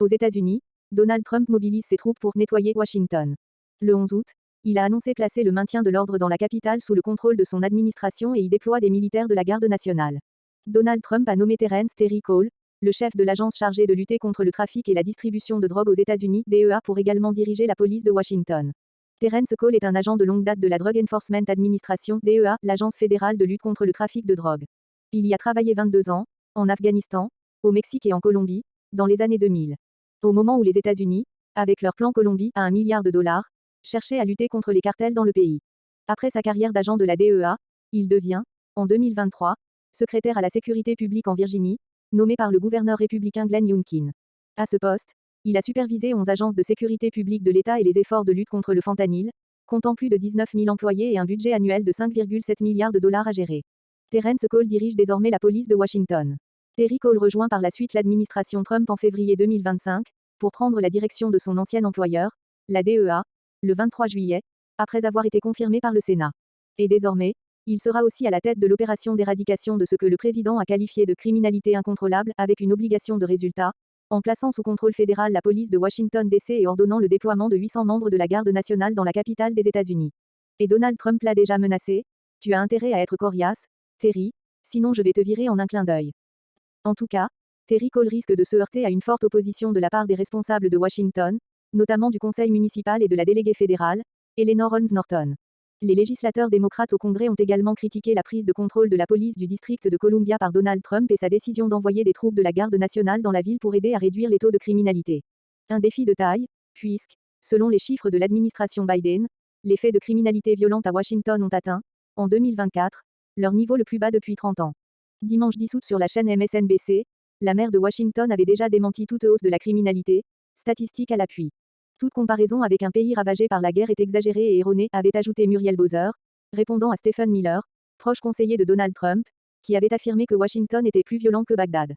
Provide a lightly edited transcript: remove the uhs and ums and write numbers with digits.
Aux États-Unis, Donald Trump mobilise ses troupes pour nettoyer Washington. Le 11 août, il a annoncé placer le maintien de l'ordre dans la capitale sous le contrôle de son administration et y déploie des militaires de la garde nationale. Donald Trump a nommé Terence Terry Cole, le chef de l'agence chargée de lutter contre le trafic et la distribution de drogue aux États-Unis, DEA, pour également diriger la police de Washington. Terence Cole est un agent de longue date de la Drug Enforcement Administration, DEA, l'agence fédérale de lutte contre le trafic de drogue. Il y a travaillé 22 ans, en Afghanistan, au Mexique et en Colombie, dans les années 2000. Au moment où les États-Unis, avec leur plan Colombie à $1 milliard, cherchaient à lutter contre les cartels dans le pays. Après sa carrière d'agent de la DEA, il devient, en 2023, secrétaire à la sécurité publique en Virginie, nommé par le gouverneur républicain Glenn Youngkin. À ce poste, il a supervisé 11 agences de sécurité publique de l'État et les efforts de lutte contre le fentanyl, comptant plus de 19 000 employés et un budget annuel de $5,7 milliards à gérer. Terence Cole dirige désormais la police de Washington. Terry Cole rejoint par la suite l'administration Trump en février 2025, pour prendre la direction de son ancien employeur, la DEA, le 23 juillet, après avoir été confirmé par le Sénat. Et désormais, il sera aussi à la tête de l'opération d'éradication de ce que le président a qualifié de criminalité incontrôlable, avec une obligation de résultat, en plaçant sous contrôle fédéral la police de Washington DC et ordonnant le déploiement de 800 membres de la garde nationale dans la capitale des États-Unis. Et Donald Trump l'a déjà menacé: tu as intérêt à être coriace, Terry, sinon je vais te virer en un clin d'œil. En tout cas, Terry Cole risque de se heurter à une forte opposition de la part des responsables de Washington, notamment du conseil municipal et de la déléguée fédérale, Eleanor Holmes Norton. Les législateurs démocrates au Congrès ont également critiqué la prise de contrôle de la police du district de Columbia par Donald Trump et sa décision d'envoyer des troupes de la garde nationale dans la ville pour aider à réduire les taux de criminalité. Un défi de taille, puisque, selon les chiffres de l'administration Biden, les faits de criminalité violente à Washington ont atteint, en 2024, leur niveau le plus bas depuis 30 ans. Dimanche 10 août sur la chaîne MSNBC, la maire de Washington avait déjà démenti toute hausse de la criminalité, statistiques à l'appui. Toute comparaison avec un pays ravagé par la guerre est exagérée et erronée, avait ajouté Muriel Bowser, répondant à Stephen Miller, proche conseiller de Donald Trump, qui avait affirmé que Washington était plus violent que Bagdad.